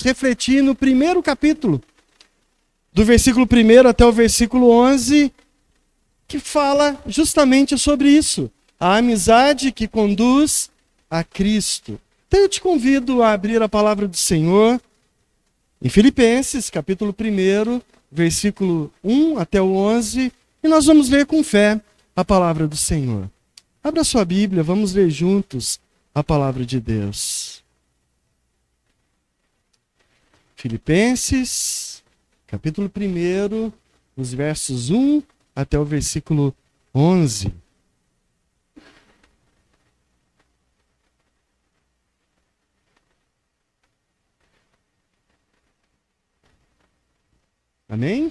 refletir no primeiro capítulo, do versículo 1 até o versículo 11, que fala justamente sobre isso, a amizade que conduz a Cristo. Então eu te convido a abrir a palavra do Senhor em Filipenses, capítulo 1, versículo 1 até o 11, e nós vamos ler com fé a palavra do Senhor. Abra sua Bíblia, vamos ler juntos a palavra de Deus. Filipenses, capítulo 1, os versos 1 até o versículo 11. Amém?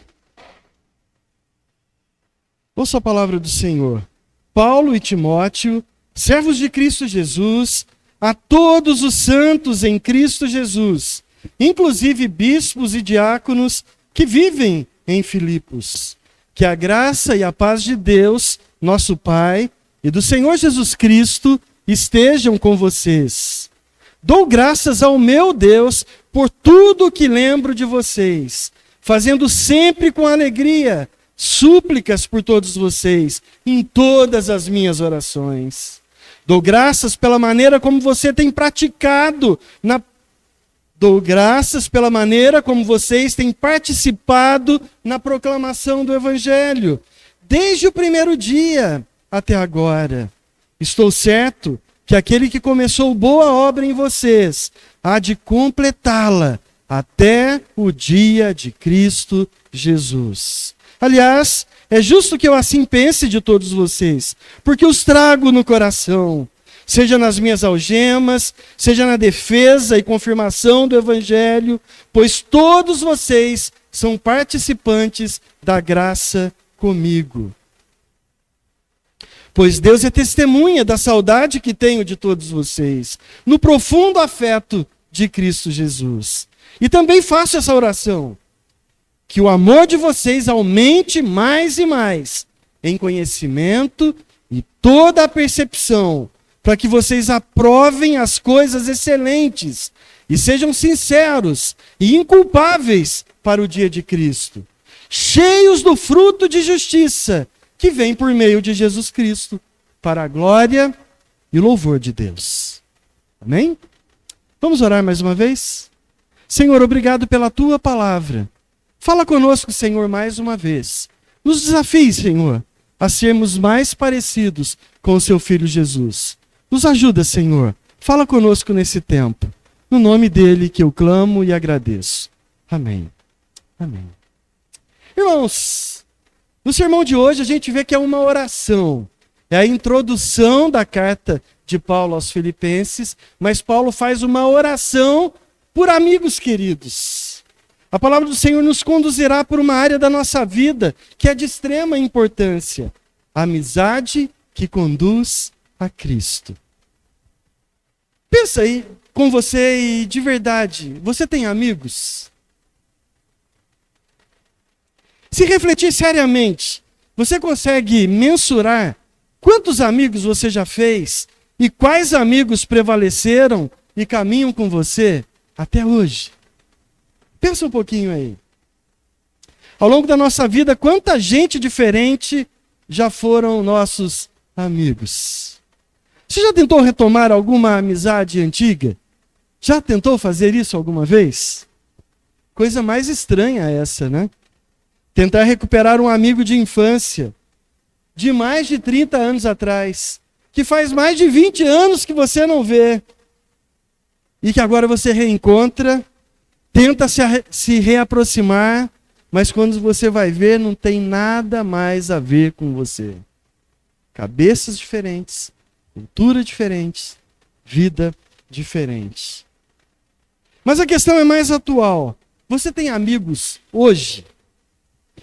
Ouça a palavra do Senhor. Paulo e Timóteo, servos de Cristo Jesus, a todos os santos em Cristo Jesus, inclusive bispos e diáconos que vivem em Filipos. Que a graça e a paz de Deus, nosso Pai, e do Senhor Jesus Cristo estejam com vocês. Dou graças ao meu Deus por tudo o que lembro de vocês, fazendo sempre com alegria súplicas por todos vocês, em todas as minhas orações. Dou graças pela maneira como você tem praticado, Dou graças pela maneira como vocês têm participado na proclamação do Evangelho, desde o primeiro dia até agora. Estou certo que aquele que começou boa obra em vocês há de completá-la até o dia de Cristo Jesus. Aliás, é justo que eu assim pense de todos vocês, porque os trago no coração, seja nas minhas algemas, seja na defesa e confirmação do Evangelho, pois todos vocês são participantes da graça comigo. Pois Deus é testemunha da saudade que tenho de todos vocês, no profundo afeto de Cristo Jesus. E também faço essa oração, que o amor de vocês aumente mais e mais em conhecimento e toda a percepção, para que vocês aprovem as coisas excelentes e sejam sinceros e inculpáveis para o dia de Cristo, cheios do fruto de justiça que vem por meio de Jesus Cristo, para a glória e louvor de Deus. Amém? Vamos orar mais uma vez? Senhor, obrigado pela tua palavra. Fala conosco, Senhor, mais uma vez. Nos desafie, Senhor, a sermos mais parecidos com o seu Filho Jesus. Nos ajuda, Senhor. Fala conosco nesse tempo. No nome dele que eu clamo e agradeço. Amém. Amém. Irmãos, no sermão de hoje a gente vê que é uma oração. É a introdução da carta de Paulo aos Filipenses, mas Paulo faz uma oração por amigos queridos. A palavra do Senhor nos conduzirá por uma área da nossa vida que é de extrema importância. A amizade que conduz a Cristo. Pensa aí com você e de verdade, você tem amigos? Se refletir seriamente, você consegue mensurar quantos amigos você já fez e quais amigos prevaleceram e caminham com você até hoje? Pensa um pouquinho aí. Ao longo da nossa vida, quanta gente diferente já foram nossos amigos? Você já tentou retomar alguma amizade antiga? Já tentou fazer isso alguma vez? Coisa mais estranha essa, né? Tentar recuperar um amigo de infância, de mais de 30 anos atrás, que faz mais de 20 anos que você não vê, e que agora você reencontra, tenta se reaproximar, mas quando você vai ver, não tem nada mais a ver com você. Cabeças diferentes, cultura diferente, vida diferente. Mas a questão é mais atual. Você tem amigos hoje?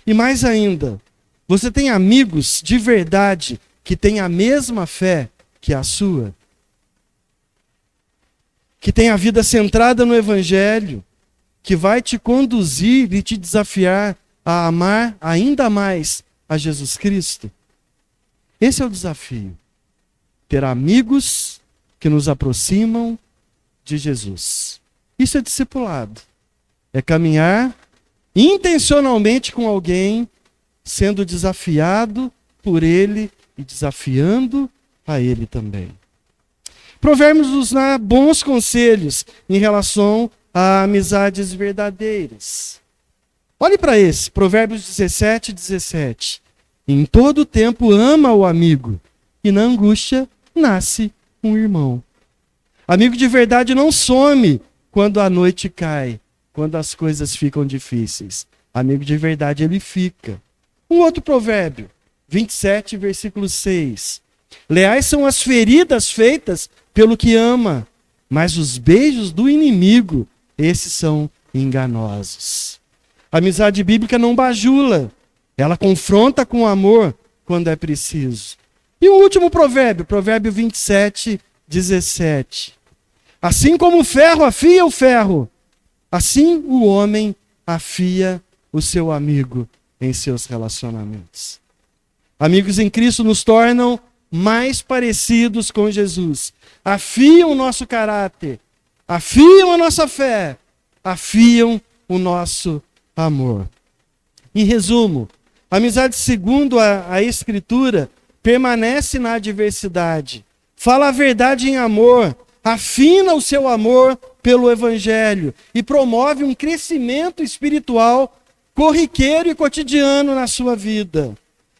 E mais ainda, você tem amigos de verdade que têm a mesma fé que a sua? Que tem a vida centrada no Evangelho, que vai te conduzir e te desafiar a amar ainda mais a Jesus Cristo? Esse é o desafio. Ter amigos que nos aproximam de Jesus. Isso é discipulado. É caminhar intencionalmente com alguém, sendo desafiado por ele e desafiando a ele também. Provérbios nos dá bons conselhos em relação a amizades verdadeiras. Olhe para esse, Provérbios 17:17. Em todo tempo ama o amigo, e na angústia nasce um irmão. Amigo de verdade não some quando a noite cai, quando as coisas ficam difíceis. Amigo de verdade ele fica. Um outro provérbio, 27, versículo 6. Leais são as feridas feitas pelo que ama, mas os beijos do inimigo, esses são enganosos. A amizade bíblica não bajula, ela confronta com amor quando é preciso. E o último provérbio, provérbio 27:17. Assim como o ferro afia o ferro, assim o homem afia o seu amigo em seus relacionamentos. Amigos em Cristo nos tornam mais parecidos com Jesus. Afiam o nosso caráter, afiam a nossa fé, afiam o nosso amor. Em resumo, a amizade segundo a Escritura permanece na adversidade, fala a verdade em amor, afina o seu amor pelo Evangelho e promove um crescimento espiritual corriqueiro e cotidiano na sua vida.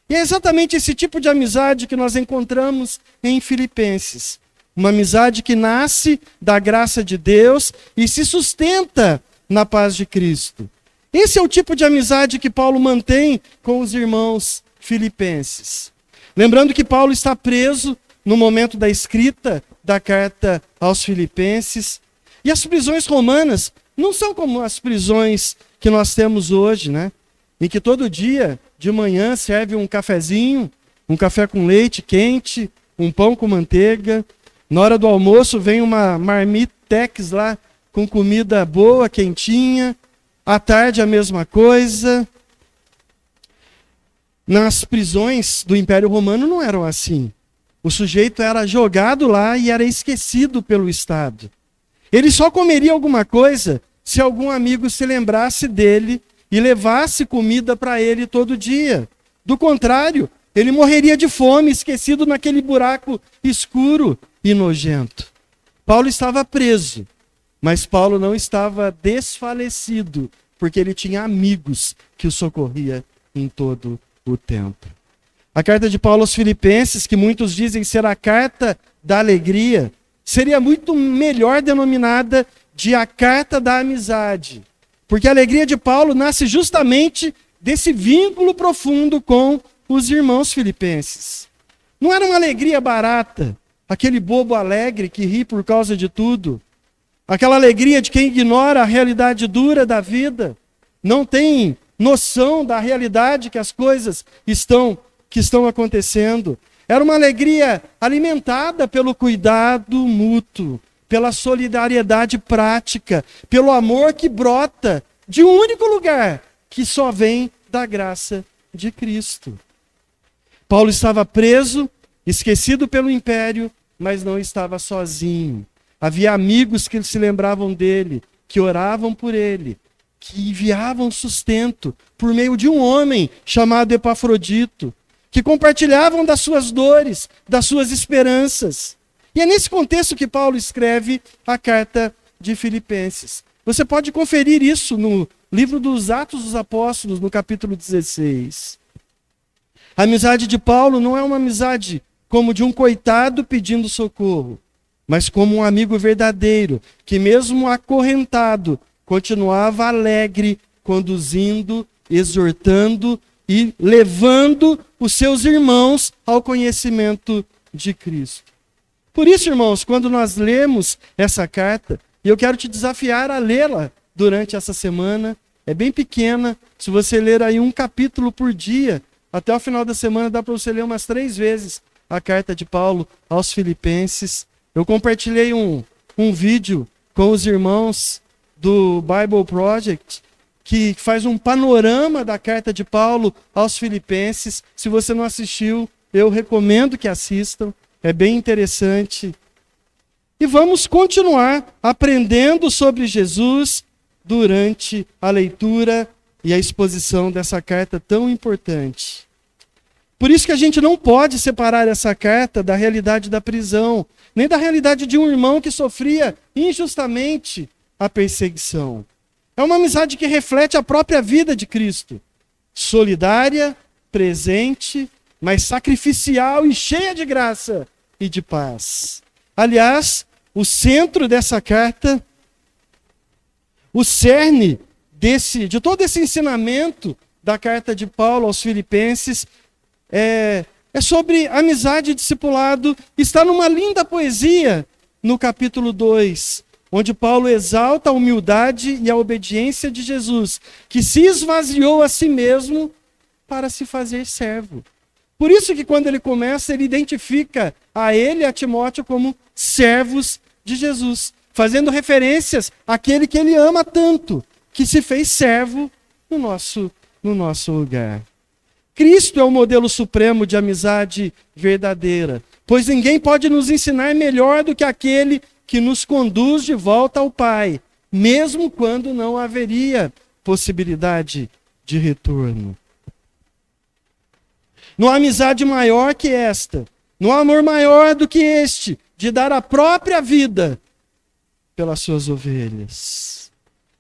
E é exatamente esse tipo de amizade que nós encontramos em Filipenses. Uma amizade que nasce da graça de Deus e se sustenta na paz de Cristo. Esse é o tipo de amizade que Paulo mantém com os irmãos filipenses. Lembrando que Paulo está preso no momento da escrita da carta aos Filipenses. E as prisões romanas não são como as prisões que nós temos hoje, né? Em que todo dia, de manhã, serve um cafezinho, um café com leite quente, um pão com manteiga. Na hora do almoço vem uma marmitex lá com comida boa, quentinha. À tarde a mesma coisa. Nas prisões do Império Romano não eram assim. O sujeito era jogado lá e era esquecido pelo Estado. Ele só comeria alguma coisa se algum amigo se lembrasse dele e levasse comida para ele todo dia. Do contrário, ele morreria de fome, esquecido naquele buraco escuro e nojento. Paulo estava preso, mas Paulo não estava desfalecido, porque ele tinha amigos que o socorria em todo o tempo. A carta de Paulo aos Filipenses, que muitos dizem ser a carta da alegria, seria muito melhor denominada de a carta da amizade. Porque a alegria de Paulo nasce justamente desse vínculo profundo com os irmãos filipenses. Não era uma alegria barata, aquele bobo alegre que ri por causa de tudo. Aquela alegria de quem ignora a realidade dura da vida, não tem noção da realidade que as coisas estão acontecendo. Era uma alegria alimentada pelo cuidado mútuo, pela solidariedade prática, pelo amor que brota de um único lugar, que só vem da graça de Cristo. Paulo estava preso, esquecido pelo império, mas não estava sozinho. Havia amigos que se lembravam dele, que oravam por ele, que enviavam sustento por meio de um homem chamado Epafrodito, que compartilhavam das suas dores, das suas esperanças. E é nesse contexto que Paulo escreve a carta de Filipenses. Você pode conferir isso no livro dos Atos dos Apóstolos, no capítulo 16. A amizade de Paulo não é uma amizade como de um coitado pedindo socorro, mas como um amigo verdadeiro, que mesmo acorrentado, continuava alegre, conduzindo, exortando e levando os seus irmãos ao conhecimento de Cristo. Por isso, irmãos, quando nós lemos essa carta, e eu quero te desafiar a lê-la durante essa semana, é bem pequena, se você ler aí um capítulo por dia, até o final da semana dá para você ler umas 3 vezes a carta de Paulo aos Filipenses. Eu compartilhei um vídeo com os irmãos do Bible Project, que faz um panorama da carta de Paulo aos Filipenses. Se você não assistiu, eu recomendo que assistam, é bem interessante. E vamos continuar aprendendo sobre Jesus, durante a leitura e a exposição dessa carta tão importante. Por isso que a gente não pode separar essa carta da realidade da prisão, nem da realidade de um irmão que sofria injustamente a perseguição. É uma amizade que reflete a própria vida de Cristo, solidária, presente, mas sacrificial e cheia de graça e de paz. Aliás, o centro dessa carta, o cerne de todo esse ensinamento da carta de Paulo aos Filipenses é sobre amizade e discipulado. Está numa linda poesia no capítulo 2, onde Paulo exalta a humildade e a obediência de Jesus, que se esvaziou a si mesmo para se fazer servo. Por isso que quando ele começa, ele identifica a ele e a Timóteo como servos de Jesus, fazendo referências àquele que ele ama tanto, que se fez servo no nosso lugar. Cristo é o modelo supremo de amizade verdadeira, pois ninguém pode nos ensinar melhor do que aquele que nos conduz de volta ao Pai, mesmo quando não haveria possibilidade de retorno. Não há amizade maior que esta, não há amor maior do que este, de dar a própria vida pelas suas ovelhas.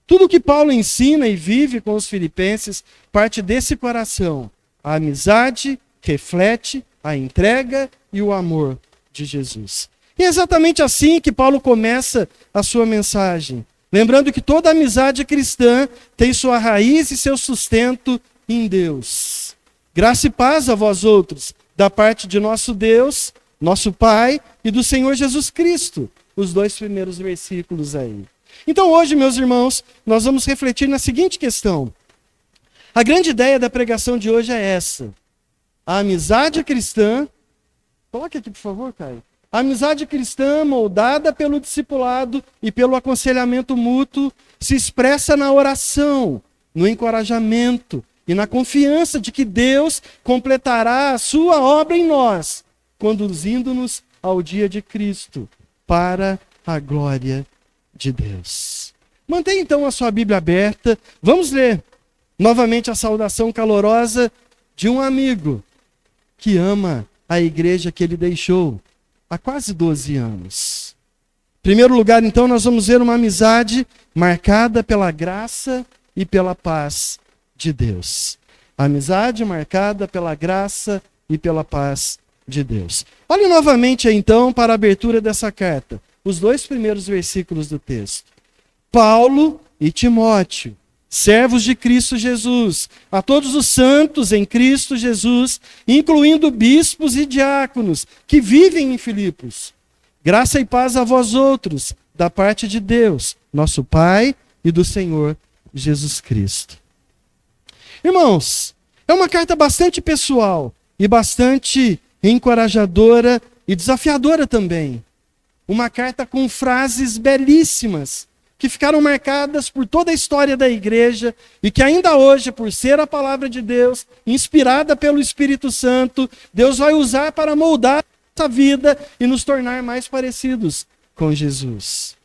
Tudo que Paulo ensina e vive com os filipenses parte desse coração. A amizade reflete a entrega e o amor de Jesus. E é exatamente assim que Paulo começa a sua mensagem. Lembrando que toda amizade cristã tem sua raiz e seu sustento em Deus. Graça e paz a vós outros, da parte de nosso Deus, nosso Pai e do Senhor Jesus Cristo. Os 2 primeiros versículos aí. Então hoje, meus irmãos, nós vamos refletir na seguinte questão. A grande ideia da pregação de hoje é essa. A amizade cristã... Coloque aqui, por favor, Caio. A amizade cristã, moldada pelo discipulado e pelo aconselhamento mútuo, se expressa na oração, no encorajamento e na confiança de que Deus completará a sua obra em nós, conduzindo-nos ao dia de Cristo, para a glória de Deus. Mantenha então a sua Bíblia aberta. Vamos ler novamente a saudação calorosa de um amigo que ama a igreja que ele deixou há quase 12 anos. Em primeiro lugar, então, nós vamos ver uma amizade marcada pela graça e pela paz de Deus. A amizade marcada pela graça e pela paz de Deus. Olhe novamente, então, para a abertura dessa carta, os 2 primeiros versículos do texto. Paulo e Timóteo, servos de Cristo Jesus, a todos os santos em Cristo Jesus, incluindo bispos e diáconos que vivem em Filipos. Graça e paz a vós outros, da parte de Deus, nosso Pai e do Senhor Jesus Cristo. Irmãos, é uma carta bastante pessoal e bastante encorajadora e desafiadora também. Uma carta com frases belíssimas, que ficaram marcadas por toda a história da igreja e que ainda hoje, por ser a palavra de Deus, inspirada pelo Espírito Santo, Deus vai usar para moldar nossa vida e nos tornar mais parecidos com Jesus.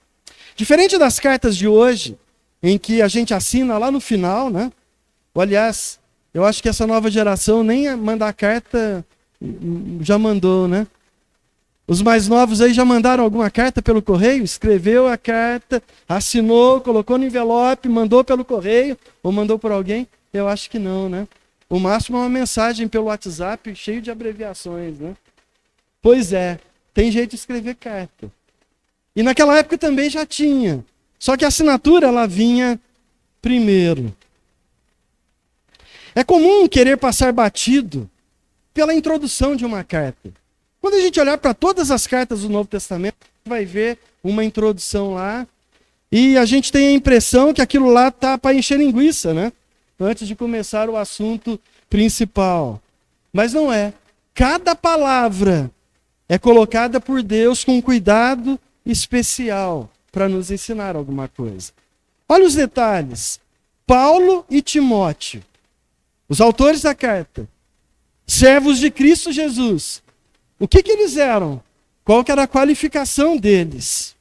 Diferente das cartas de hoje, em que a gente assina lá no final, né? Aliás, eu acho que essa nova geração nem mandar carta já mandou, né? Os mais novos aí já mandaram alguma carta pelo correio? Escreveu a carta, assinou, colocou no envelope, mandou pelo correio ou mandou por alguém? Eu acho que não, né? O máximo é uma mensagem pelo WhatsApp cheio de abreviações, né? Pois é, tem jeito de escrever carta. E naquela época também já tinha. Só que a assinatura ela vinha primeiro. É comum querer passar batido pela introdução de uma carta. Quando a gente olhar para todas as cartas do Novo Testamento, vai ver uma introdução lá, e a gente tem a impressão que aquilo lá está para encher linguiça, né? Antes de começar o assunto principal. Mas não é. Cada palavra é colocada por Deus com cuidado especial para nos ensinar alguma coisa. Olha os detalhes. Paulo e Timóteo, os autores da carta, servos de Cristo Jesus. O que eles eram? Qual que era a qualificação deles?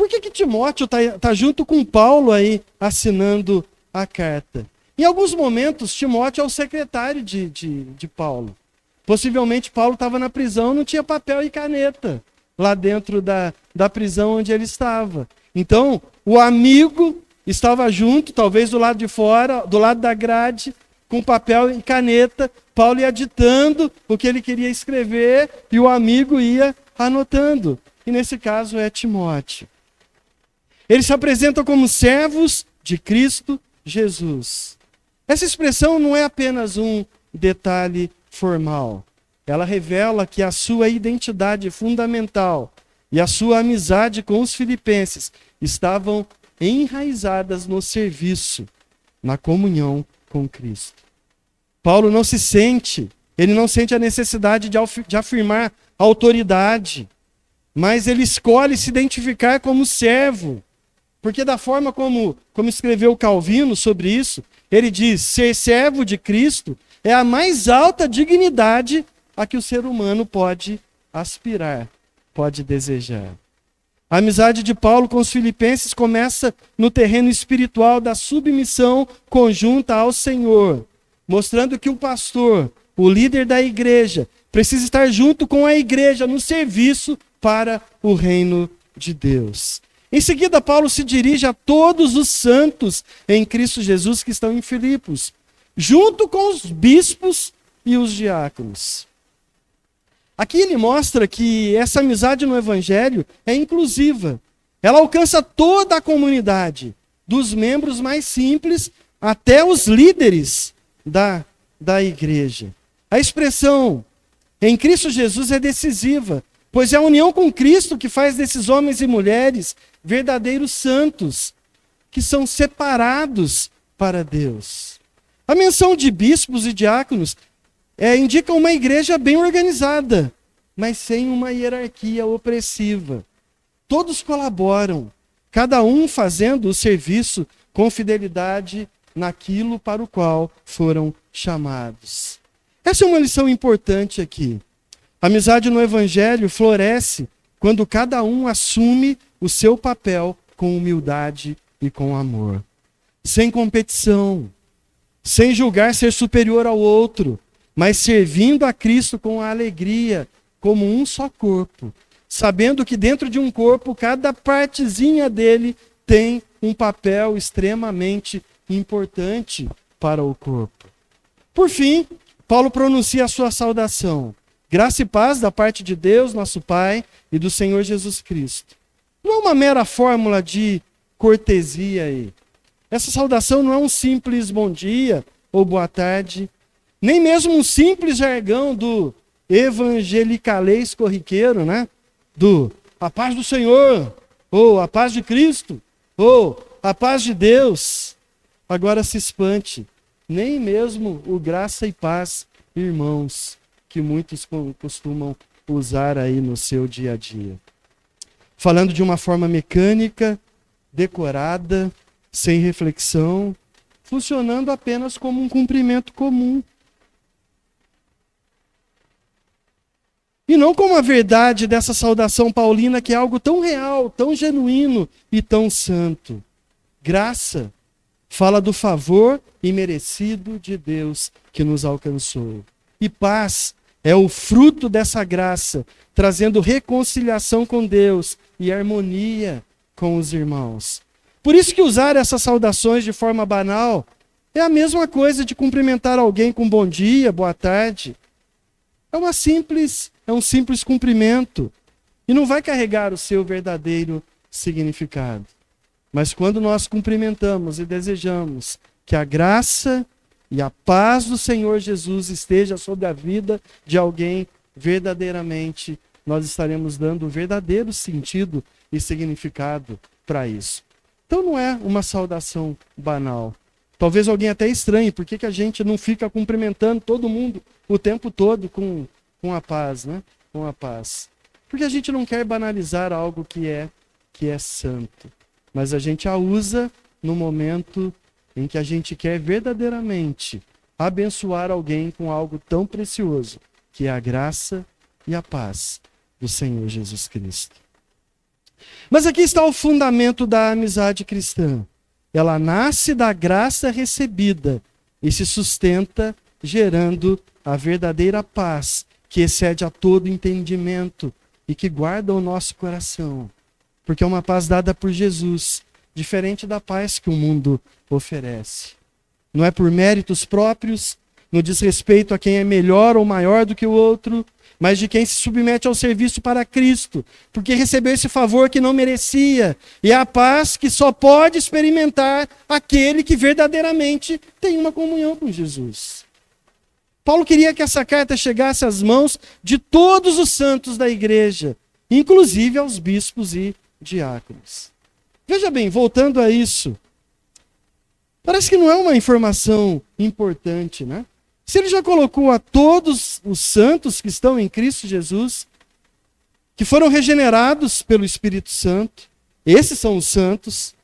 Por que Timóteo tá junto com Paulo aí assinando a carta? Em alguns momentos, Timóteo é o secretário de Paulo. Possivelmente Paulo estava na prisão, não tinha papel e caneta lá dentro da prisão onde ele estava. Então, o amigo estava junto, talvez do lado de fora, do lado da grade, com papel e caneta. Paulo ia ditando o que ele queria escrever e o amigo ia anotando. E nesse caso é Timóteo. Eles se apresentam como servos de Cristo Jesus. Essa expressão não é apenas um detalhe formal. Ela revela que a sua identidade fundamental e a sua amizade com os filipenses estavam enraizadas no serviço, na comunhão com Cristo. Paulo ele não sente a necessidade de afirmar autoridade, mas ele escolhe se identificar como servo. Porque da forma como escreveu Calvino sobre isso, ele diz: ser servo de Cristo é a mais alta dignidade a que o ser humano pode aspirar, pode desejar. A amizade de Paulo com os filipenses começa no terreno espiritual da submissão conjunta ao Senhor, mostrando que o pastor, o líder da igreja, precisa estar junto com a igreja no serviço para o reino de Deus. Em seguida, Paulo se dirige a todos os santos em Cristo Jesus que estão em Filipos, junto com os bispos e os diáconos. Aqui ele mostra que essa amizade no Evangelho é inclusiva. Ela alcança toda a comunidade, dos membros mais simples até os líderes da igreja. A expressão em Cristo Jesus é decisiva, pois é a união com Cristo que faz desses homens e mulheres verdadeiros santos, que são separados para Deus. A menção de bispos e diáconos indica uma igreja bem organizada, mas sem uma hierarquia opressiva. Todos colaboram, cada um fazendo o serviço com fidelidade naquilo para o qual foram chamados. Essa é uma lição importante aqui. A amizade no Evangelho floresce quando cada um assume o seu papel com humildade e com amor. Sem competição, sem julgar ser superior ao outro, mas servindo a Cristo com a alegria, como um só corpo, sabendo que dentro de um corpo, cada partezinha dele tem um papel extremamente importante para o corpo. Por fim, Paulo pronuncia a sua saudação. Graça e paz da parte de Deus, nosso Pai, e do Senhor Jesus Cristo. Não é uma mera fórmula de cortesia aí. Essa saudação não é um simples bom dia ou boa tarde, nem mesmo um simples jargão do evangelicalês corriqueiro, né? Do a paz do Senhor, ou a paz de Cristo, ou a paz de Deus. Agora se espante, nem mesmo o graça e paz, irmãos, que muitos costumam usar aí no seu dia a dia. Falando de uma forma mecânica, decorada, sem reflexão, funcionando apenas como um cumprimento comum. E não como a verdade dessa saudação paulina, que é algo tão real, tão genuíno e tão santo. Graça fala do favor imerecido de Deus que nos alcançou. E paz é o fruto dessa graça, trazendo reconciliação com Deus e harmonia com os irmãos. Por isso que usar essas saudações de forma banal é a mesma coisa de cumprimentar alguém com bom dia, boa tarde. É um simples cumprimento e não vai carregar o seu verdadeiro significado. Mas quando nós cumprimentamos e desejamos que a graça e a paz do Senhor Jesus esteja sobre a vida de alguém verdadeiramente, nós estaremos dando o verdadeiro sentido e significado para isso. Então não é uma saudação banal. Talvez alguém até estranhe, por que a gente não fica cumprimentando todo mundo o tempo todo com a paz, né? Com a paz. Porque a gente não quer banalizar algo que é santo. Mas a gente a usa no momento em que a gente quer verdadeiramente abençoar alguém com algo tão precioso, que é a graça e a paz do Senhor Jesus Cristo. Mas aqui está o fundamento da amizade cristã. Ela nasce da graça recebida e se sustenta gerando a verdadeira paz que excede a todo entendimento e que guarda o nosso coração. Porque é uma paz dada por Jesus, diferente da paz que o mundo oferece. Não é por méritos próprios, no desrespeito a quem é melhor ou maior do que o outro, mas de quem se submete ao serviço para Cristo, porque recebeu esse favor que não merecia, e é a paz que só pode experimentar aquele que verdadeiramente tem uma comunhão com Jesus. Paulo queria que essa carta chegasse às mãos de todos os santos da igreja, inclusive aos bispos e diáconos. Veja bem, voltando a isso, parece que não é uma informação importante, né? Se ele já colocou a todos os santos que estão em Cristo Jesus, que foram regenerados pelo Espírito Santo, esses são os santos,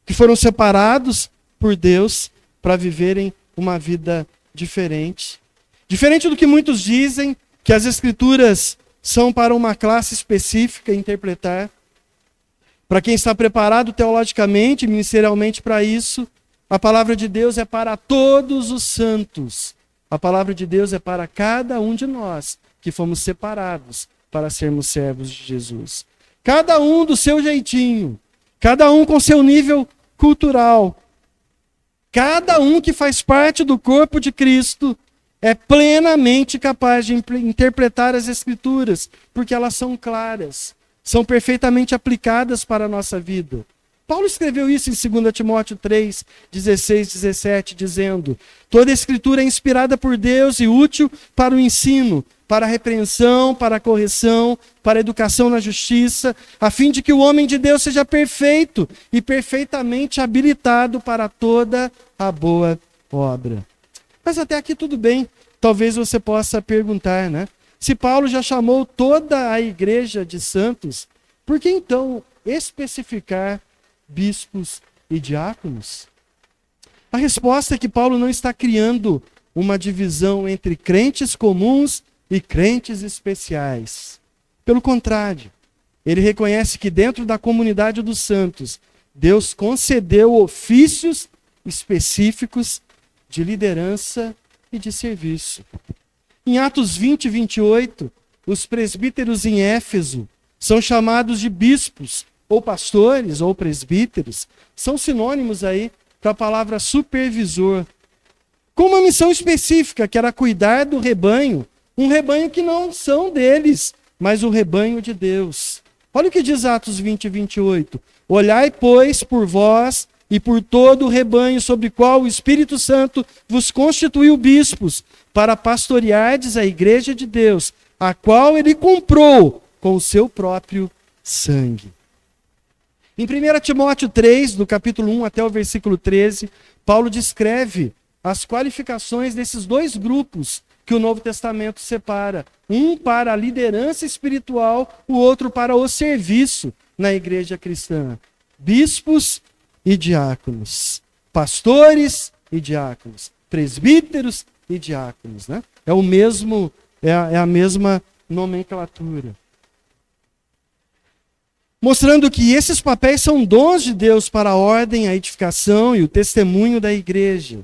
que foram separados por Deus para viverem uma vida diferente. Diferente do que muitos dizem, que as Escrituras são para uma classe específica interpretar, para quem está preparado teologicamente, ministerialmente para isso, a palavra de Deus é para todos os santos. A palavra de Deus é para cada um de nós que fomos separados para sermos servos de Jesus. Cada um do seu jeitinho, cada um com seu nível cultural, cada um que faz parte do corpo de Cristo é plenamente capaz de interpretar as Escrituras, porque elas são claras, são perfeitamente aplicadas para a nossa vida. Paulo escreveu isso em 2 Timóteo 3, 16, 17, dizendo: toda a Escritura é inspirada por Deus e útil para o ensino, para a repreensão, para a correção, para a educação na justiça, a fim de que o homem de Deus seja perfeito e perfeitamente habilitado para toda a boa obra. Mas até aqui tudo bem. Talvez você possa perguntar, né? Se Paulo já chamou toda a igreja de santos, por que então especificar bispos e diáconos? A resposta é que Paulo não está criando uma divisão entre crentes comuns e crentes especiais. Pelo contrário, ele reconhece que dentro da comunidade dos santos, Deus concedeu ofícios específicos de liderança e de serviço. Em Atos 20 e 28, os presbíteros em Éfeso são chamados de bispos, ou pastores, ou presbíteros, são sinônimos aí para a palavra supervisor, com uma missão específica, que era cuidar do rebanho, um rebanho que não são deles, mas o rebanho de Deus. Olha o que diz Atos 20 e 28. Olhai, pois, por vós e por todo o rebanho sobre o qual o Espírito Santo vos constituiu bispos, para pastoreardes a igreja de Deus, a qual ele comprou com o seu próprio sangue. Em 1 Timóteo 3, do capítulo 1 até o versículo 13, Paulo descreve as qualificações desses dois grupos que o Novo Testamento separa. Um para a liderança espiritual, o outro para o serviço na igreja cristã. Bispos e diáconos. Pastores e diáconos. Presbíteros e diáconos. Né? É a mesma nomenclatura. Mostrando que esses papéis são dons de Deus para a ordem, a edificação e o testemunho da igreja.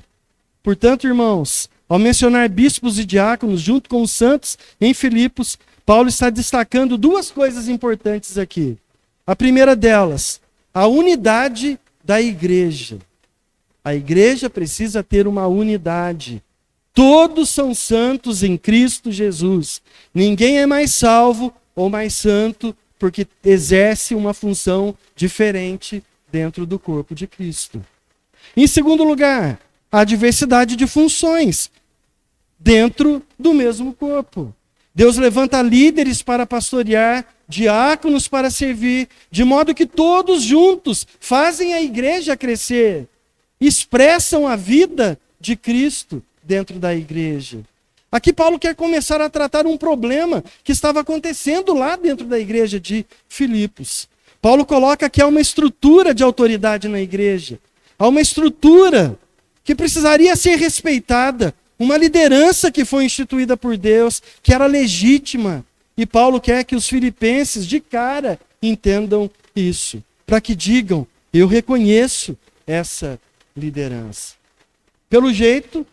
Portanto, irmãos, ao mencionar bispos e diáconos junto com os santos em Filipos, Paulo está destacando duas coisas importantes aqui. A primeira delas, a unidade da igreja. A igreja precisa ter uma unidade. Todos são santos em Cristo Jesus. Ninguém é mais salvo ou mais santo porque exerce uma função diferente dentro do corpo de Cristo. Em segundo lugar, a diversidade de funções dentro do mesmo corpo. Deus levanta líderes para pastorear, diáconos para servir, de modo que todos juntos fazem a igreja crescer, expressam a vida de Cristo dentro da igreja. Aqui Paulo quer começar a tratar um problema que estava acontecendo lá dentro da igreja de Filipos. Paulo coloca que há uma estrutura de autoridade na igreja. Há uma estrutura que precisaria ser respeitada. Uma liderança que foi instituída por Deus, que era legítima. E Paulo quer que os filipenses, de cara, entendam isso, para que digam, eu reconheço essa liderança. Pelo jeito,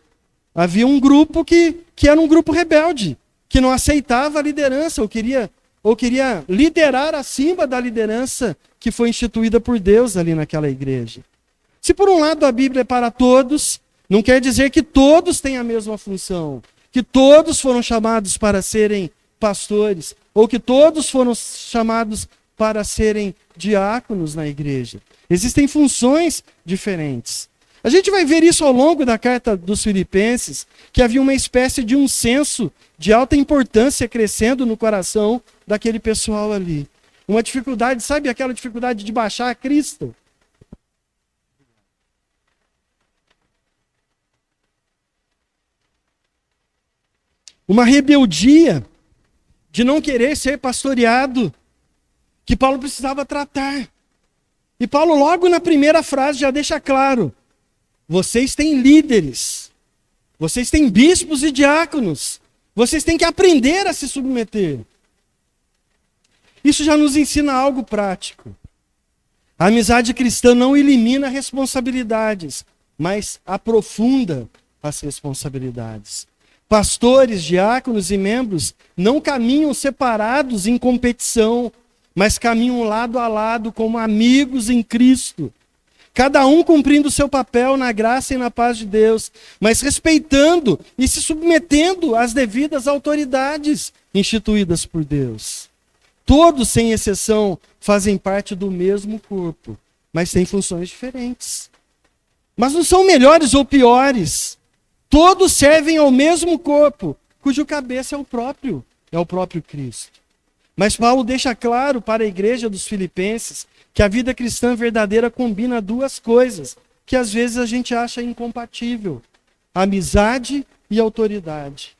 havia um grupo que era um grupo rebelde, que não aceitava a liderança, ou queria liderar acima da liderança que foi instituída por Deus ali naquela igreja. Se por um lado a Bíblia é para todos, não quer dizer que todos têm a mesma função, que todos foram chamados para serem pastores, ou que todos foram chamados para serem diáconos na igreja. Existem funções diferentes. A gente vai ver isso ao longo da carta dos Filipenses, que havia uma espécie de um senso de alta importância crescendo no coração daquele pessoal ali. Uma dificuldade, sabe aquela dificuldade de baixar a crista? Uma rebeldia de não querer ser pastoreado, que Paulo precisava tratar. E Paulo logo na primeira frase já deixa claro, vocês têm líderes, vocês têm bispos e diáconos, vocês têm que aprender a se submeter. Isso já nos ensina algo prático. A amizade cristã não elimina responsabilidades, mas aprofunda as responsabilidades. Pastores, diáconos e membros não caminham separados em competição, mas caminham lado a lado como amigos em Cristo. Cada um cumprindo o seu papel na graça e na paz de Deus, mas respeitando e se submetendo às devidas autoridades instituídas por Deus. Todos, sem exceção, fazem parte do mesmo corpo, mas têm funções diferentes. Mas não são melhores ou piores. Todos servem ao mesmo corpo, cujo cabeça é o próprio Cristo. Mas Paulo deixa claro para a igreja dos Filipenses que a vida cristã verdadeira combina duas coisas que às vezes a gente acha incompatível: amizade e autoridade.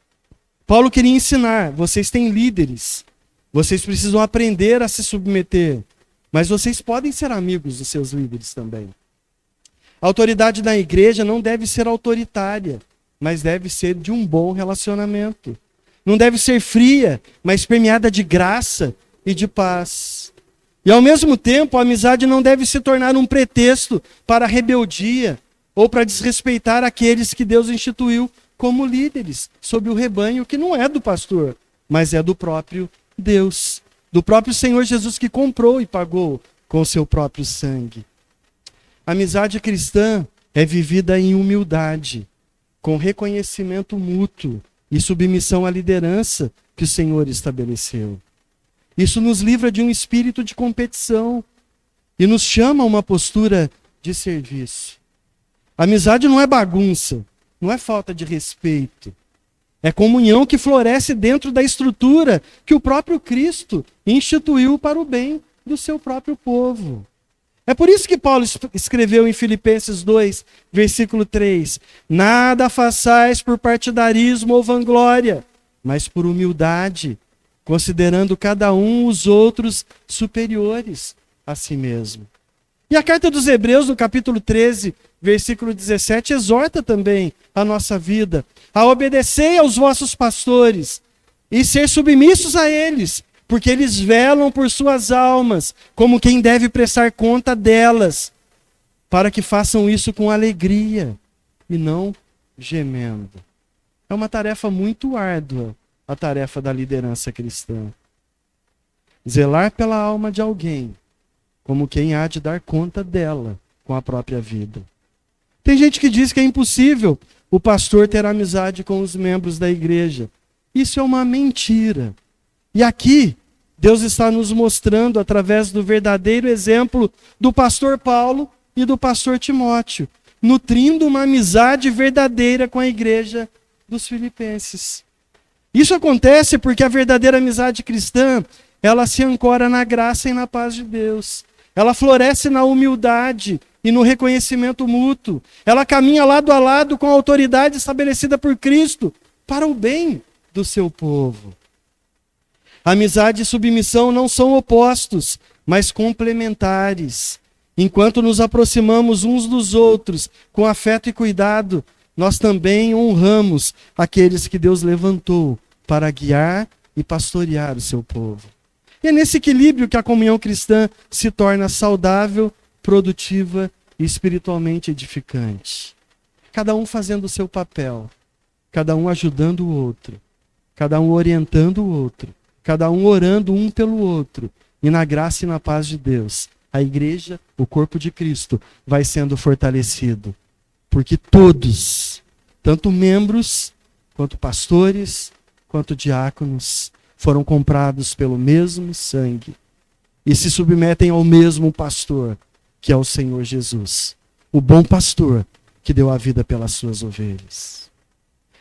Paulo queria ensinar, vocês têm líderes, vocês precisam aprender a se submeter, mas vocês podem ser amigos dos seus líderes também. A autoridade da igreja não deve ser autoritária, mas deve ser de um bom relacionamento. Não deve ser fria, mas permeada de graça e de paz. E ao mesmo tempo, a amizade não deve se tornar um pretexto para a rebeldia ou para desrespeitar aqueles que Deus instituiu como líderes sobre o rebanho que não é do pastor, mas é do próprio Deus, do próprio Senhor Jesus que comprou e pagou com o seu próprio sangue. A amizade cristã é vivida em humildade, com reconhecimento mútuo e submissão à liderança que o Senhor estabeleceu. Isso nos livra de um espírito de competição e nos chama a uma postura de serviço. A amizade não é bagunça, não é falta de respeito. É comunhão que floresce dentro da estrutura que o próprio Cristo instituiu para o bem do seu próprio povo. É por isso que Paulo escreveu em Filipenses 2, versículo 3, nada façais por partidarismo ou vanglória, mas por humildade, considerando cada um os outros superiores a si mesmo. E a carta dos Hebreus, no capítulo 13, versículo 17, exorta também a nossa vida a obedecer aos vossos pastores e ser submissos a eles, porque eles velam por suas almas, como quem deve prestar conta delas, para que façam isso com alegria e não gemendo. É uma tarefa muito árdua, a tarefa da liderança cristã. Zelar pela alma de alguém, como quem há de dar conta dela com a própria vida. Tem gente que diz que é impossível o pastor ter amizade com os membros da igreja. Isso é uma mentira. E aqui, Deus está nos mostrando, através do verdadeiro exemplo do pastor Paulo e do pastor Timóteo, nutrindo uma amizade verdadeira com a igreja dos Filipenses. Isso acontece porque a verdadeira amizade cristã, ela se ancora na graça e na paz de Deus. Ela floresce na humildade e no reconhecimento mútuo. Ela caminha lado a lado com a autoridade estabelecida por Cristo para o bem do seu povo. Amizade e submissão não são opostos, mas complementares. Enquanto nos aproximamos uns dos outros com afeto e cuidado, nós também honramos aqueles que Deus levantou para guiar e pastorear o seu povo. E é nesse equilíbrio que a comunhão cristã se torna saudável, produtiva e espiritualmente edificante. Cada um fazendo o seu papel, cada um ajudando o outro, cada um orientando o outro, cada um orando um pelo outro. E na graça e na paz de Deus, a igreja, o corpo de Cristo, vai sendo fortalecido. Porque todos, tanto membros, quanto pastores, quanto diáconos, foram comprados pelo mesmo sangue e se submetem ao mesmo pastor, que é o Senhor Jesus, o bom pastor que deu a vida pelas suas ovelhas.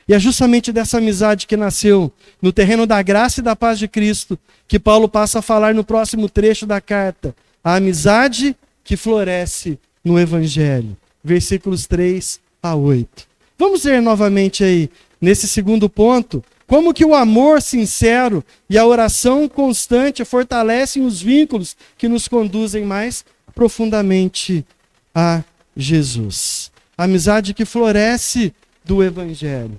E é justamente dessa amizade que nasceu no terreno da graça e da paz de Cristo que Paulo passa a falar no próximo trecho da carta. A amizade que floresce no Evangelho. Versículos 3 a 8. Vamos ler novamente aí, nesse segundo ponto, como que o amor sincero e a oração constante fortalecem os vínculos que nos conduzem mais profundamente a Jesus. A amizade que floresce do Evangelho.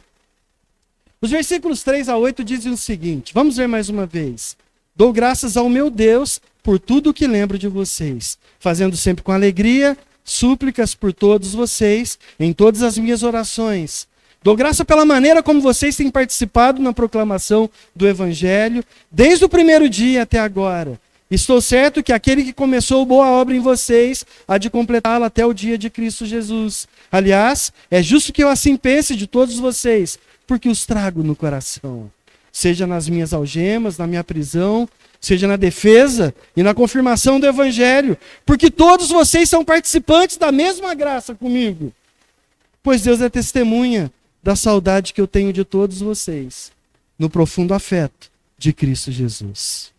Os versículos 3 a 8 dizem o seguinte, vamos ler mais uma vez. Dou graças ao meu Deus por tudo o que lembro de vocês, fazendo sempre com alegria, súplicas por todos vocês, em todas as minhas orações. Dou graça pela maneira como vocês têm participado na proclamação do Evangelho, desde o primeiro dia até agora. Estou certo que aquele que começou boa obra em vocês há de completá-la até o dia de Cristo Jesus. Aliás, é justo que eu assim pense de todos vocês, porque os trago no coração. Seja nas minhas algemas, na minha prisão, seja na defesa e na confirmação do Evangelho, porque todos vocês são participantes da mesma graça comigo. Pois Deus é testemunha da saudade que eu tenho de todos vocês, no profundo afeto de Cristo Jesus.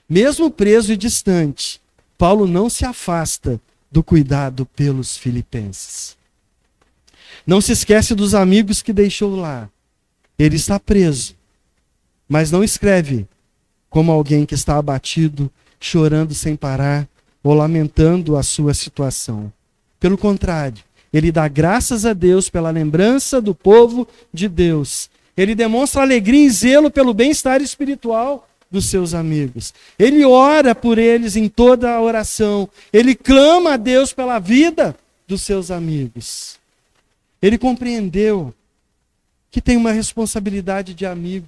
Mesmo preso e distante, Paulo não se afasta do cuidado pelos filipenses. Não se esquece dos amigos que deixou lá. Ele está preso, mas não escreve como alguém que está abatido, chorando sem parar ou lamentando a sua situação. Pelo contrário, ele dá graças a Deus pela lembrança do povo de Deus. Ele demonstra alegria e zelo pelo bem-estar espiritual dos seus amigos. Ele ora por eles em toda a oração. Ele clama a Deus pela vida dos seus amigos. Ele compreendeu que tem uma responsabilidade de amigo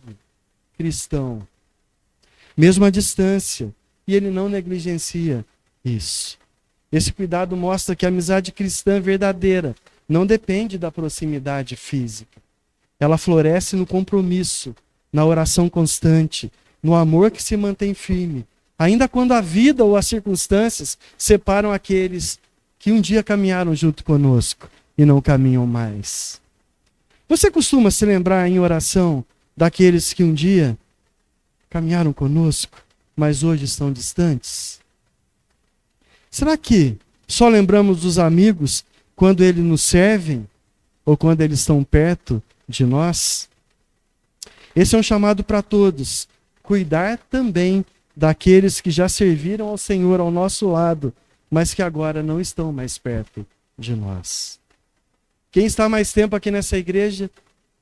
cristão, mesmo à distância, e ele não negligencia isso. Esse cuidado mostra que a amizade cristã verdadeira não depende da proximidade física. Ela floresce no compromisso, na oração constante, no amor que se mantém firme, ainda quando a vida ou as circunstâncias separam aqueles que um dia caminharam junto conosco e não caminham mais. Você costuma se lembrar em oração daqueles que um dia caminharam conosco, mas hoje estão distantes? Será que só lembramos dos amigos quando eles nos servem ou quando eles estão perto de nós? Esse é um chamado para todos. Cuidar também daqueles que já serviram ao Senhor ao nosso lado, mas que agora não estão mais perto de nós. Quem está mais tempo aqui nessa igreja,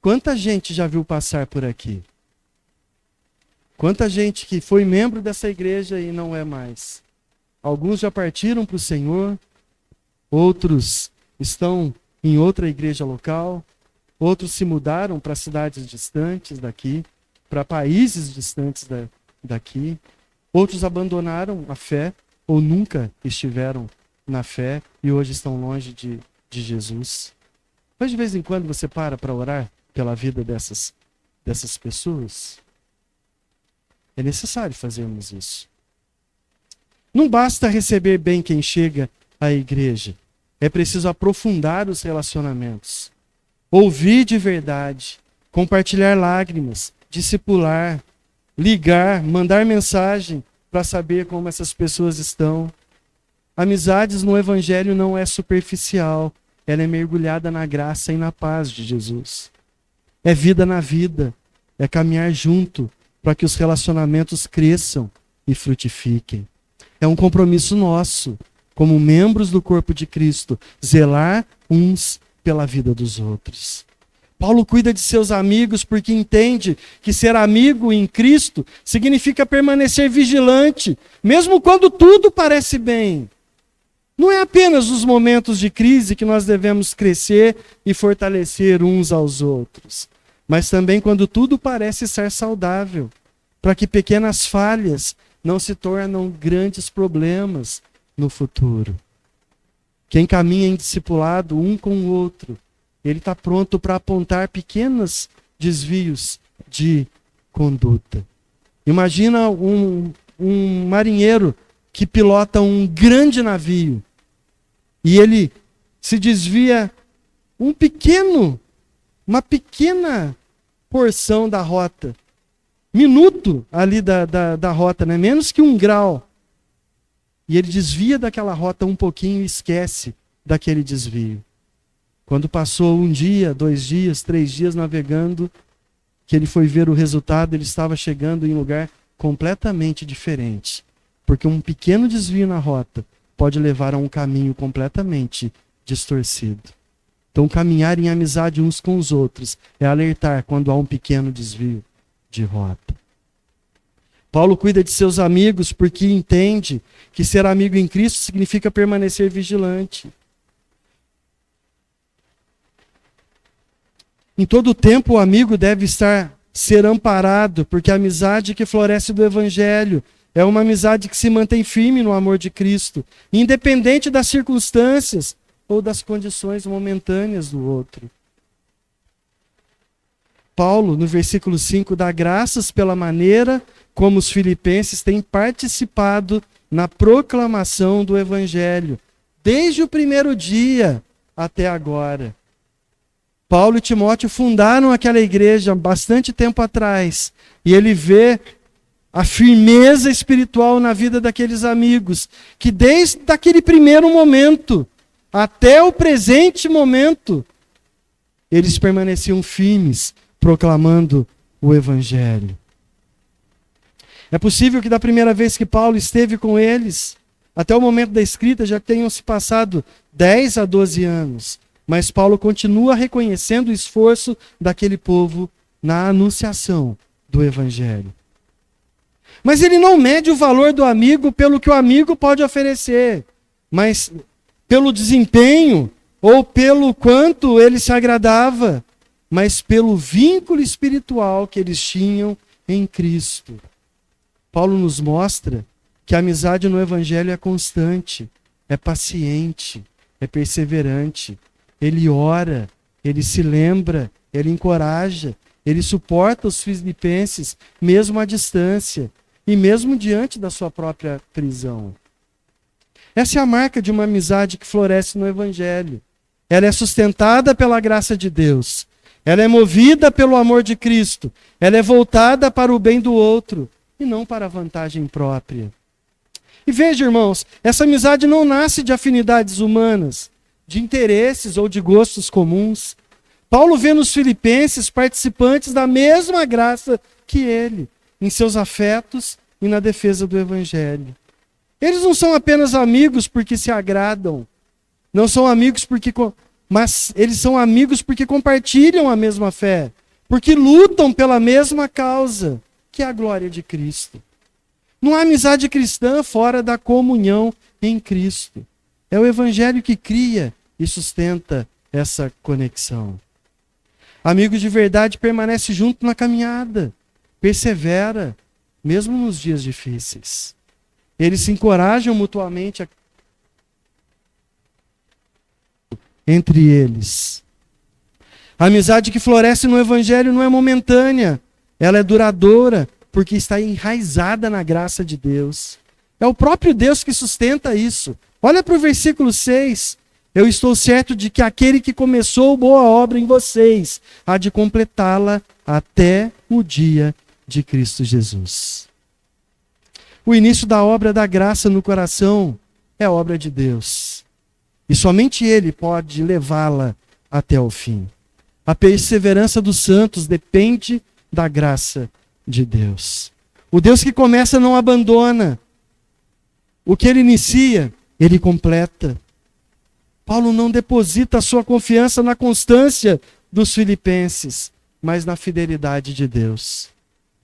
quanta gente já viu passar por aqui? Quanta gente que foi membro dessa igreja e não é mais? Alguns já partiram para o Senhor, outros estão em outra igreja local, outros se mudaram para cidades distantes daqui, para países distantes daqui, outros abandonaram a fé ou nunca estiveram na fé e hoje estão longe de Jesus. Mas de vez em quando você para orar pela vida dessas pessoas? É necessário fazermos isso. Não basta receber bem quem chega à igreja. É preciso aprofundar os relacionamentos. Ouvir de verdade. Compartilhar lágrimas. Discipular. Ligar. Mandar mensagem para saber como essas pessoas estão. Amizades no Evangelho não é superficial. Ela é mergulhada na graça e na paz de Jesus. É vida na vida. É caminhar junto para que os relacionamentos cresçam e frutifiquem. É um compromisso nosso, como membros do corpo de Cristo, zelar uns pela vida dos outros. Paulo cuida de seus amigos porque entende que ser amigo em Cristo significa permanecer vigilante, mesmo quando tudo parece bem. Não é apenas nos momentos de crise que nós devemos crescer e fortalecer uns aos outros, mas também quando tudo parece estar saudável, para que pequenas falhas não se tornem grandes problemas no futuro. Quem caminha em discipulado um com o outro, ele está pronto para apontar pequenos desvios de conduta. Imagina um marinheiro que pilota um grande navio e ele se desvia uma pequena porção da rota, minuto ali da rota, né? Menos que 1 grau. E ele desvia daquela rota um pouquinho e esquece daquele desvio. Quando passou 1 dia, 2 dias, 3 dias navegando, que ele foi ver o resultado, ele estava chegando em um lugar completamente diferente. Porque um pequeno desvio na rota pode levar a um caminho completamente distorcido. Então, caminhar em amizade uns com os outros é alertar quando há um pequeno desvio de rota. Paulo cuida de seus amigos porque entende que ser amigo em Cristo significa permanecer vigilante. Em todo tempo o amigo deve ser amparado, porque a amizade que floresce do Evangelho é uma amizade que se mantém firme no amor de Cristo, independente das circunstâncias ou das condições momentâneas do outro. Paulo, no versículo 5, dá graças pela maneira como os filipenses têm participado na proclamação do Evangelho, desde o primeiro dia até agora. Paulo e Timóteo fundaram aquela igreja bastante tempo atrás, e ele vê a firmeza espiritual na vida daqueles amigos, que desde aquele primeiro momento até o presente momento, eles permaneciam firmes, proclamando o Evangelho. É possível que da primeira vez que Paulo esteve com eles, até o momento da escrita já tenham se passado 10 a 12 anos. Mas Paulo continua reconhecendo o esforço daquele povo na anunciação do Evangelho. Mas ele não mede o valor do amigo pelo que o amigo pode oferecer, mas pelo desempenho ou pelo quanto ele se agradava, mas pelo vínculo espiritual que eles tinham em Cristo. Paulo nos mostra que a amizade no Evangelho é constante, é paciente, é perseverante. Ele ora, ele se lembra, ele encoraja, ele suporta os filipenses, mesmo à distância, e mesmo diante da sua própria prisão. Essa é a marca de uma amizade que floresce no Evangelho. Ela é sustentada pela graça de Deus. Ela é movida pelo amor de Cristo. Ela é voltada para o bem do outro e não para a vantagem própria. E veja, irmãos, essa amizade não nasce de afinidades humanas, de interesses ou de gostos comuns. Paulo vê nos filipenses participantes da mesma graça que ele, em seus afetos e na defesa do Evangelho. Eles não são apenas amigos porque se agradam, não são amigos mas eles são amigos porque compartilham a mesma fé, porque lutam pela mesma causa, que é a glória de Cristo. Não há amizade cristã fora da comunhão em Cristo. É o Evangelho que cria e sustenta essa conexão. Amigo de verdade permanece junto na caminhada, persevera, mesmo nos dias difíceis. Eles se encorajam mutuamente entre eles. A amizade que floresce no Evangelho não é momentânea, ela é duradoura, porque está enraizada na graça de Deus. É o próprio Deus que sustenta isso. Olha para o versículo 6. Eu estou certo de que aquele que começou boa obra em vocês há de completá-la até o dia de Cristo Jesus. O início da obra da graça no coração é obra de Deus. E somente Ele pode levá-la até o fim. A perseverança dos santos depende da graça de Deus. O Deus que começa não abandona. O que Ele inicia, Ele completa. Paulo não deposita a sua confiança na constância dos filipenses, mas na fidelidade de Deus.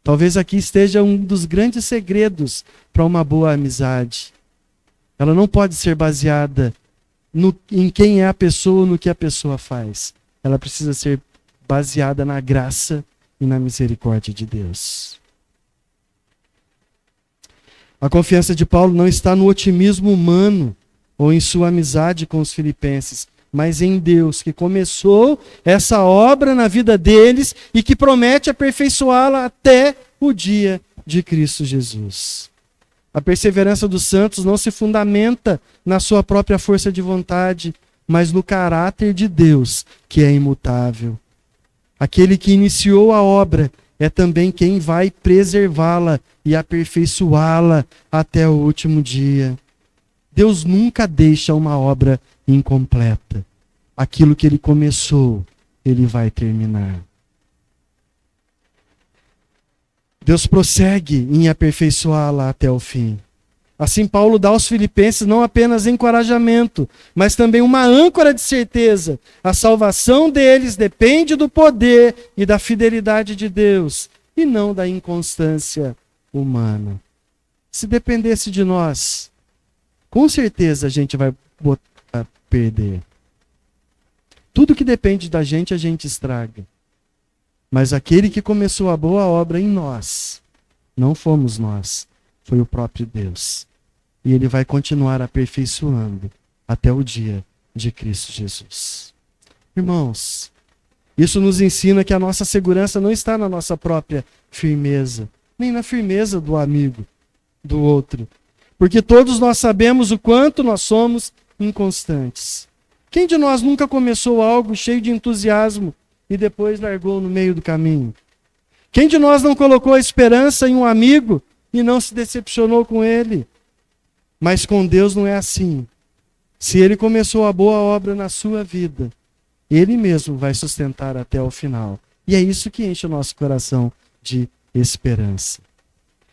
Talvez aqui esteja um dos grandes segredos para uma boa amizade. Ela não pode ser baseada em quem é a pessoa ou no que a pessoa faz. Ela precisa ser baseada na graça e na misericórdia de Deus. A confiança de Paulo não está no otimismo humano ou em sua amizade com os filipenses, mas em Deus, que começou essa obra na vida deles e que promete aperfeiçoá-la até o dia de Cristo Jesus. A perseverança dos santos não se fundamenta na sua própria força de vontade, mas no caráter de Deus, que é imutável. Aquele que iniciou a obra é também quem vai preservá-la e aperfeiçoá-la até o último dia. Deus nunca deixa uma obra incompleta. Aquilo que ele começou, ele vai terminar. Deus prossegue em aperfeiçoá-la até o fim. Assim, Paulo dá aos filipenses não apenas encorajamento, mas também uma âncora de certeza. A salvação deles depende do poder e da fidelidade de Deus, e não da inconstância humana. Se dependesse de nós, com certeza a gente vai perder. Tudo que depende da gente, a gente estraga. Mas aquele que começou a boa obra em nós, não fomos nós, foi o próprio Deus. E ele vai continuar aperfeiçoando até o dia de Cristo Jesus. Irmãos, isso nos ensina que a nossa segurança não está na nossa própria firmeza, nem na firmeza do amigo, do outro. Porque todos nós sabemos o quanto nós somos inconstantes. Quem de nós nunca começou algo cheio de entusiasmo e depois largou no meio do caminho? Quem de nós não colocou a esperança em um amigo e não se decepcionou com ele? Mas com Deus não é assim. Se ele começou a boa obra na sua vida, ele mesmo vai sustentar até o final. E é isso que enche o nosso coração de esperança.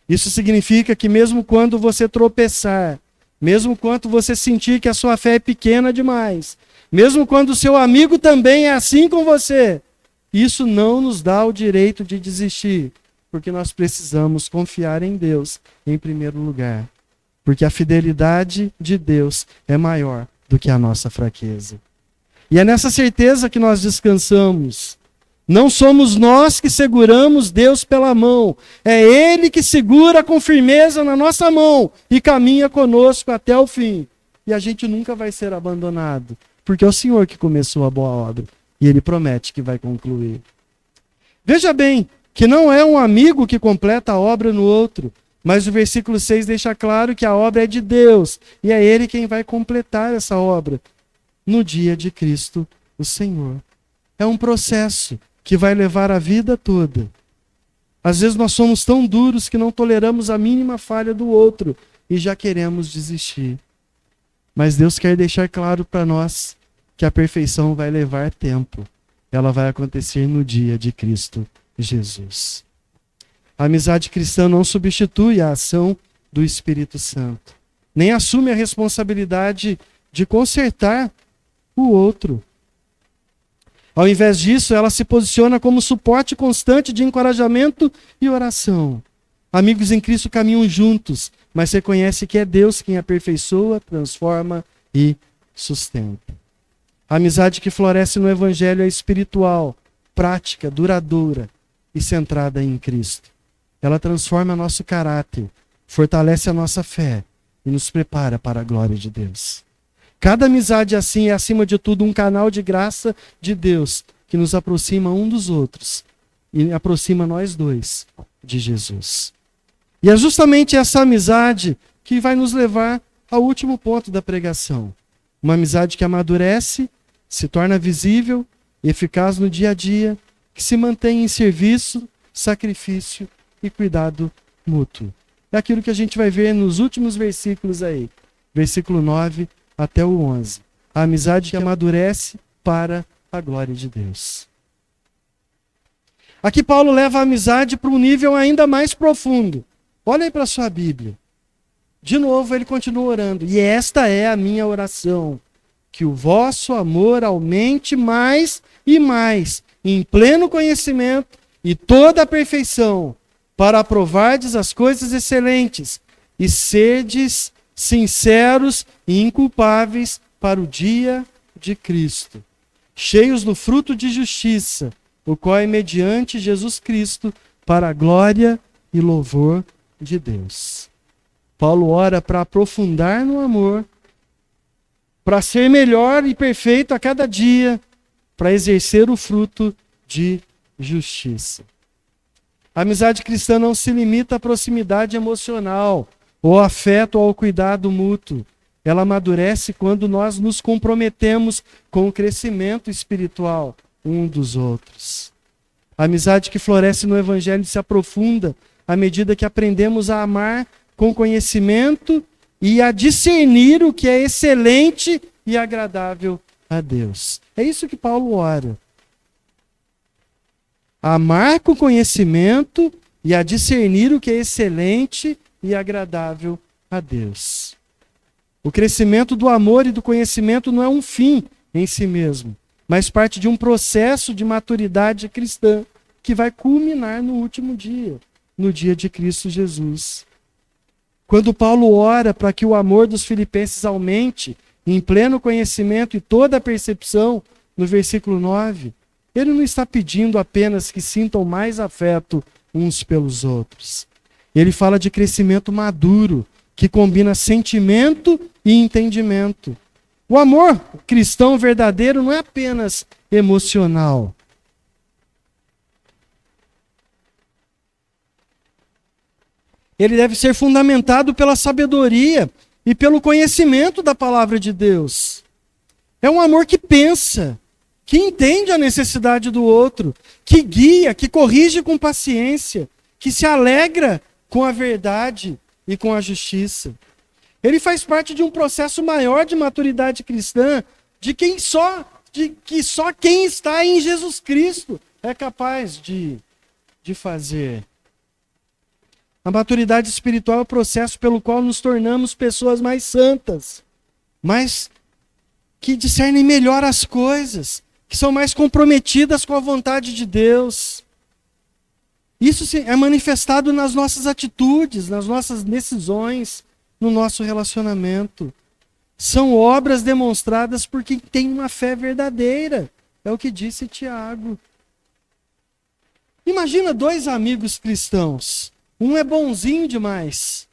Isso significa que mesmo quando você tropeçar, mesmo quando você sentir que a sua fé é pequena demais, mesmo quando o seu amigo também é assim com você, isso não nos dá o direito de desistir, porque nós precisamos confiar em Deus em primeiro lugar. Porque a fidelidade de Deus é maior do que a nossa fraqueza. E é nessa certeza que nós descansamos. Não somos nós que seguramos Deus pela mão. É Ele que segura com firmeza na nossa mão e caminha conosco até o fim. E a gente nunca vai ser abandonado. Porque é o Senhor que começou a boa obra. E Ele promete que vai concluir. Veja bem, que não é um amigo que completa a obra no outro. Mas o versículo 6 deixa claro que a obra é de Deus. E é Ele quem vai completar essa obra no dia de Cristo, o Senhor. É um processo que vai levar a vida toda. Às vezes nós somos tão duros que não toleramos a mínima falha do outro e já queremos desistir. Mas Deus quer deixar claro para nós que a perfeição vai levar tempo. Ela vai acontecer no dia de Cristo Jesus. A amizade cristã não substitui a ação do Espírito Santo, nem assume a responsabilidade de consertar o outro. Ao invés disso, ela se posiciona como suporte constante de encorajamento e oração. Amigos em Cristo caminham juntos, mas reconhece que é Deus quem aperfeiçoa, transforma e sustenta. A amizade que floresce no Evangelho é espiritual, prática, duradoura e centrada em Cristo. Ela transforma nosso caráter, fortalece a nossa fé e nos prepara para a glória de Deus. Cada amizade assim é, acima de tudo, um canal de graça de Deus que nos aproxima um dos outros e aproxima nós dois de Jesus. E é justamente essa amizade que vai nos levar ao último ponto da pregação. Uma amizade que amadurece, se torna visível e eficaz no dia a dia, que se mantém em serviço, sacrifício e cuidado mútuo. É aquilo que a gente vai ver nos últimos versículos aí. Versículo 9 até o 11. A amizade que amadurece para a glória de Deus. Aqui Paulo leva a amizade para um nível ainda mais profundo. Olha aí para a sua Bíblia. De novo ele continua orando. E esta é a minha oração. que o vosso amor aumente mais e mais, em pleno conhecimento e toda a perfeição, para aprovardes as coisas excelentes e serdes sinceros e inculpáveis para o dia de Cristo, cheios do fruto de justiça, o qual é mediante Jesus Cristo, para a glória e louvor de Deus. Paulo ora para aprofundar no amor, para ser melhor e perfeito a cada dia, para exercer o fruto de justiça. A amizade cristã não se limita à proximidade emocional, ou ao afeto ou ao cuidado mútuo. Ela amadurece quando nós nos comprometemos com o crescimento espiritual um dos outros. A amizade que floresce no Evangelho se aprofunda à medida que aprendemos a amar com conhecimento e a discernir o que é excelente e agradável a Deus. É isso que Paulo ora. Amar com conhecimento e a discernir o que é excelente e agradável a Deus. O crescimento do amor e do conhecimento não é um fim em si mesmo, mas parte de um processo de maturidade cristã que vai culminar no último dia, no dia de Cristo Jesus. Quando Paulo ora para que o amor dos filipenses aumente em pleno conhecimento e toda a percepção, no versículo 9, ele não está pedindo apenas que sintam mais afeto uns pelos outros. Ele fala de crescimento maduro, que combina sentimento e entendimento. O amor cristão verdadeiro não é apenas emocional. Ele deve ser fundamentado pela sabedoria e pelo conhecimento da palavra de Deus. É um amor que pensa, que entende a necessidade do outro, que guia, que corrige com paciência, que se alegra com a verdade e com a justiça. Ele faz parte de um processo maior de maturidade cristã, de que só quem está em Jesus Cristo é capaz de fazer. A maturidade espiritual é o processo pelo qual nos tornamos pessoas mais santas, mais que discernem melhor as coisas, que são mais comprometidas com a vontade de Deus. Isso é manifestado nas nossas atitudes, nas nossas decisões, no nosso relacionamento. São obras demonstradas por quem tem uma fé verdadeira. É o que disse Tiago. Imagina dois amigos cristãos. Um é bonzinho demais.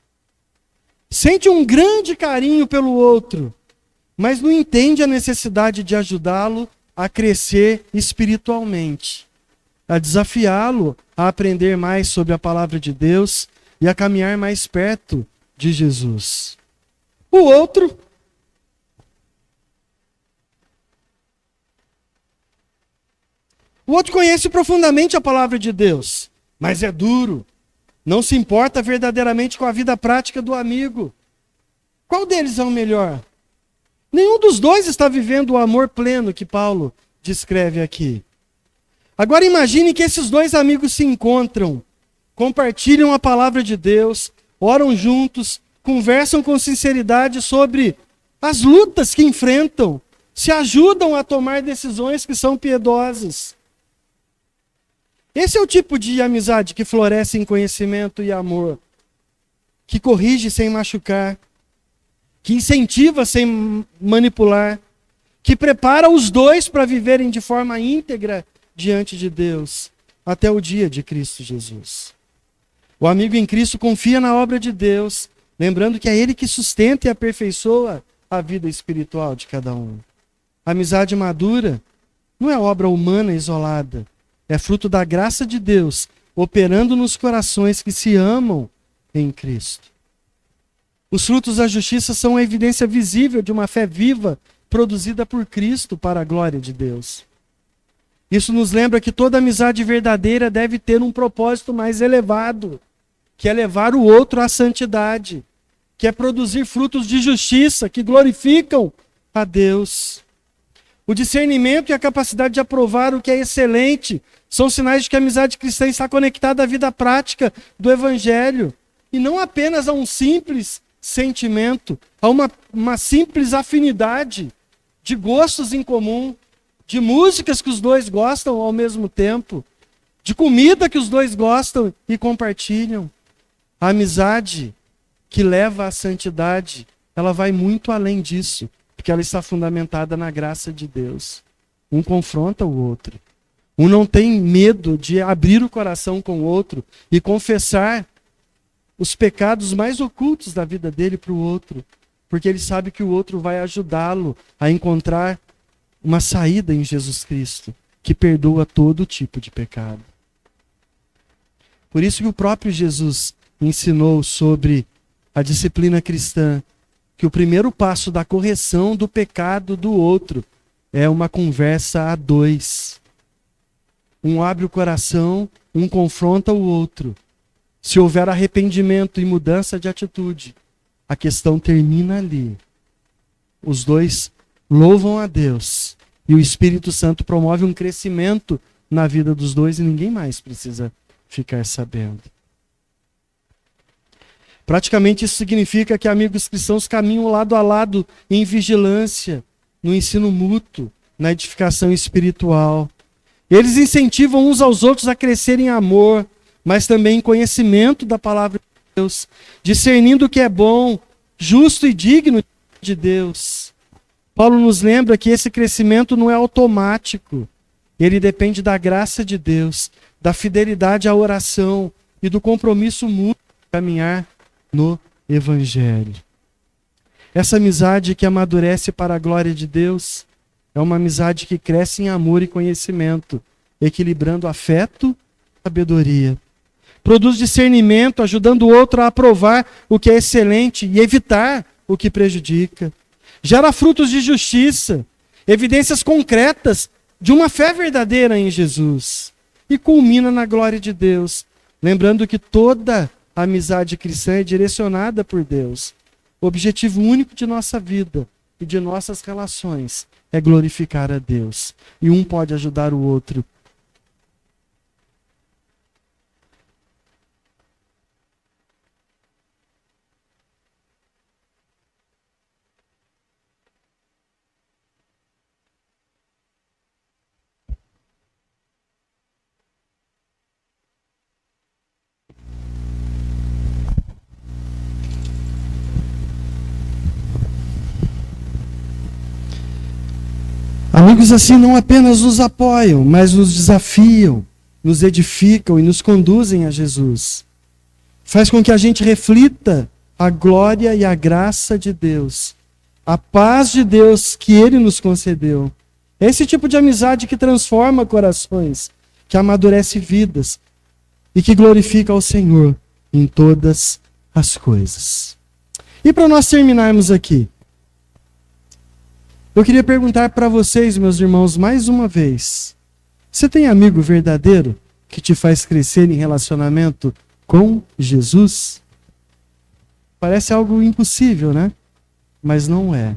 Sente um grande carinho pelo outro, mas não entende a necessidade de ajudá-lo a crescer espiritualmente, a desafiá-lo a aprender mais sobre a palavra de Deus e a caminhar mais perto de Jesus. O outro conhece profundamente a palavra de Deus, mas é duro. Não se importa verdadeiramente com a vida prática do amigo. Qual deles é o melhor? Nenhum dos dois está vivendo o amor pleno que Paulo descreve aqui. Agora imagine que esses dois amigos se encontram, compartilham a palavra de Deus, oram juntos, conversam com sinceridade sobre as lutas que enfrentam, se ajudam a tomar decisões que são piedosas. Esse é o tipo de amizade que floresce em conhecimento e amor, que corrige sem machucar, que incentiva sem manipular, que prepara os dois para viverem de forma íntegra diante de Deus, até o dia de Cristo Jesus. O amigo em Cristo confia na obra de Deus, lembrando que é Ele que sustenta e aperfeiçoa a vida espiritual de cada um. A amizade madura não é obra humana isolada, é fruto da graça de Deus, operando nos corações que se amam em Cristo. Os frutos da justiça são a evidência visível de uma fé viva, produzida por Cristo para a glória de Deus. Isso nos lembra que toda amizade verdadeira deve ter um propósito mais elevado, que é levar o outro à santidade, que é produzir frutos de justiça que glorificam a Deus. O discernimento e a capacidade de aprovar o que é excelente são sinais de que a amizade cristã está conectada à vida prática do Evangelho, e não apenas a um simples sentimento, a uma simples afinidade de gostos em comum, de músicas que os dois gostam ao mesmo tempo, de comida que os dois gostam e compartilham. A amizade que leva à santidade, ela vai muito além disso, porque ela está fundamentada na graça de Deus. Um confronta o outro. Um não tem medo de abrir o coração com o outro e confessar os pecados mais ocultos da vida dele para o outro, porque ele sabe que o outro vai ajudá-lo a encontrar uma saída em Jesus Cristo, que perdoa todo tipo de pecado. Por isso que o próprio Jesus ensinou sobre a disciplina cristã, que o primeiro passo da correção do pecado do outro é uma conversa a dois. Um abre o coração, um confronta o outro. Se houver arrependimento e mudança de atitude, a questão termina ali. Os dois louvam a Deus e o Espírito Santo promove um crescimento na vida dos dois e ninguém mais precisa ficar sabendo. Praticamente isso significa que amigos cristãos caminham lado a lado em vigilância, no ensino mútuo, na edificação espiritual. Eles incentivam uns aos outros a crescer em amor, mas também em conhecimento da palavra de Deus, discernindo o que é bom, justo e digno de Deus. Paulo nos lembra que esse crescimento não é automático. Ele depende da graça de Deus, da fidelidade à oração e do compromisso mútuo de caminhar no Evangelho. Essa amizade que amadurece para a glória de Deus é uma amizade que cresce em amor e conhecimento, equilibrando afeto e sabedoria. Produz discernimento, ajudando o outro a aprovar o que é excelente e evitar o que prejudica. Gera frutos de justiça, evidências concretas de uma fé verdadeira em Jesus. E culmina na glória de Deus, lembrando que toda a amizade cristã é direcionada por Deus. O objetivo único de nossa vida e de nossas relações é glorificar a Deus. E um pode ajudar o outro. Amigos assim não apenas nos apoiam, mas nos desafiam, nos edificam e nos conduzem a Jesus. Faz com que a gente reflita a glória e a graça de Deus, a paz de Deus que Ele nos concedeu. É esse tipo de amizade que transforma corações, que amadurece vidas e que glorifica ao Senhor em todas as coisas. E para nós terminarmos aqui, eu queria perguntar para vocês, meus irmãos, mais uma vez. Você tem amigo verdadeiro que te faz crescer em relacionamento com Jesus? Parece algo impossível, né? Mas não é.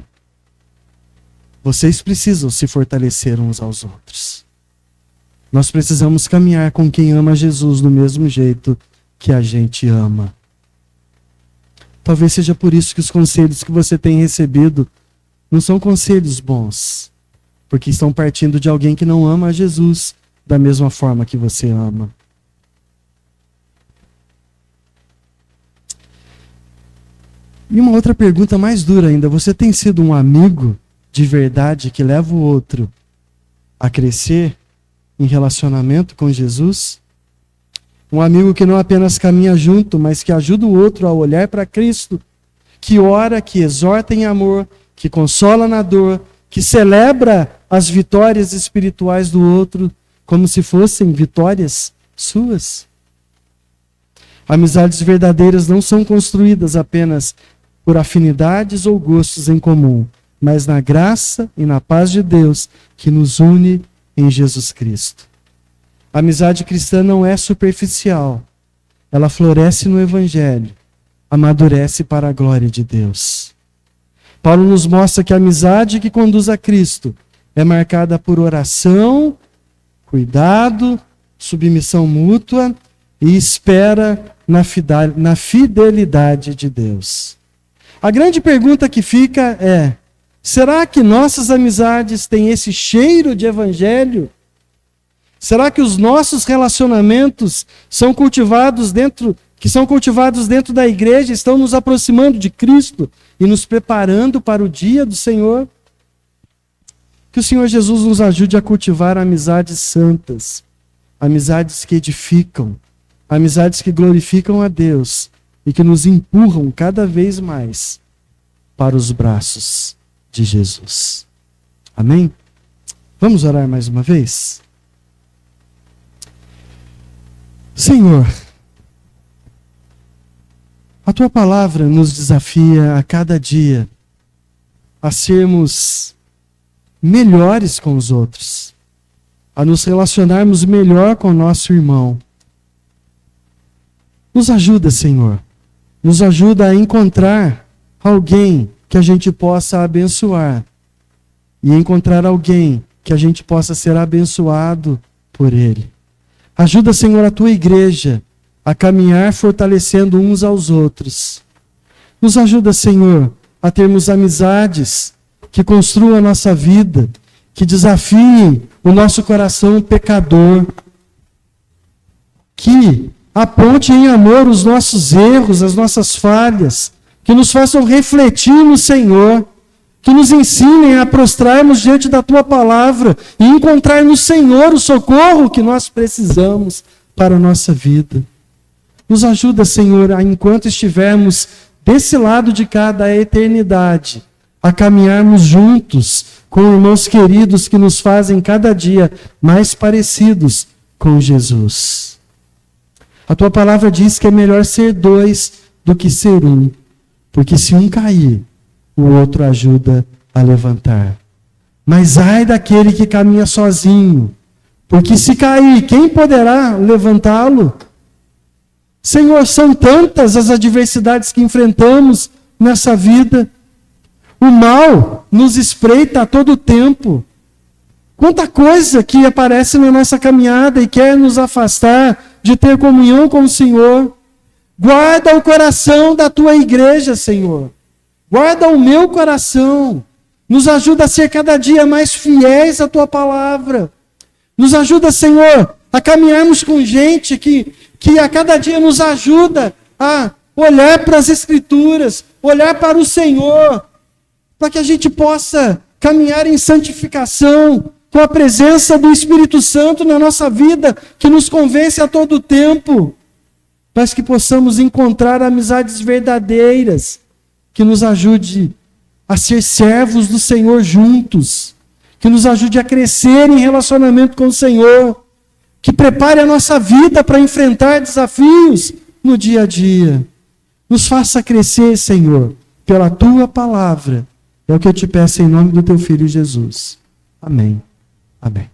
Vocês precisam se fortalecer uns aos outros. Nós precisamos caminhar com quem ama Jesus do mesmo jeito que a gente ama. Talvez seja por isso que os conselhos que você tem recebido não são conselhos bons, porque estão partindo de alguém que não ama a Jesus da mesma forma que você ama. E uma outra pergunta mais dura ainda: você tem sido um amigo de verdade que leva o outro a crescer em relacionamento com Jesus? Um amigo que não apenas caminha junto, mas que ajuda o outro a olhar para Cristo, que ora, que exorta em amor, que consola na dor, que celebra as vitórias espirituais do outro como se fossem vitórias suas. Amizades verdadeiras não são construídas apenas por afinidades ou gostos em comum, mas na graça e na paz de Deus que nos une em Jesus Cristo. A amizade cristã não é superficial. Ela floresce no Evangelho, amadurece para a glória de Deus. Paulo nos mostra que a amizade que conduz a Cristo é marcada por oração, cuidado, submissão mútua e espera na fidelidade de Deus. A grande pergunta que fica é: Será que nossas amizades têm esse cheiro de evangelho? Será que os nossos relacionamentos são cultivados dentro da igreja, estão nos aproximando de Cristo e nos preparando para o dia do Senhor? Que o Senhor Jesus nos ajude a cultivar amizades santas, amizades que edificam, amizades que glorificam a Deus e que nos empurram cada vez mais para os braços de Jesus. Amém? Vamos orar mais uma vez? Senhor, a Tua palavra nos desafia a cada dia a sermos melhores com os outros, a nos relacionarmos melhor com o nosso irmão. Nos ajuda, Senhor. Nos ajuda a encontrar alguém que a gente possa abençoar e encontrar alguém que a gente possa ser abençoado por ele. Ajuda, Senhor, a Tua igreja a caminhar fortalecendo uns aos outros. Nos ajuda, Senhor, a termos amizades que construam a nossa vida, que desafiem o nosso coração pecador, que apontem em amor os nossos erros, as nossas falhas, que nos façam refletir no Senhor, que nos ensinem a prostrarmos diante da Tua palavra e encontrar no Senhor o socorro que nós precisamos para a nossa vida. Nos ajuda, Senhor, enquanto estivermos desse lado de cá da eternidade, a caminharmos juntos com irmãos queridos que nos fazem cada dia mais parecidos com Jesus. A Tua palavra diz que é melhor ser dois do que ser um, porque se um cair, o outro ajuda a levantar. Mas ai daquele que caminha sozinho, porque se cair, quem poderá levantá-lo? Senhor, são tantas as adversidades que enfrentamos nessa vida. O mal nos espreita a todo tempo. Quanta coisa que aparece na nossa caminhada e quer nos afastar de ter comunhão com o Senhor. Guarda o coração da Tua igreja, Senhor. Guarda o meu coração. Nos ajuda a ser cada dia mais fiéis à Tua palavra. Nos ajuda, Senhor, a caminharmos com gente que a cada dia nos ajuda a olhar para as Escrituras, olhar para o Senhor, para que a gente possa caminhar em santificação, com a presença do Espírito Santo na nossa vida, que nos convence a todo tempo, mas que possamos encontrar amizades verdadeiras, que nos ajude a ser servos do Senhor juntos, que nos ajude a crescer em relacionamento com o Senhor, que prepare a nossa vida para enfrentar desafios no dia a dia. Nos faça crescer, Senhor, pela Tua palavra. É o que eu te peço em nome do Teu Filho Jesus. Amém. Amém.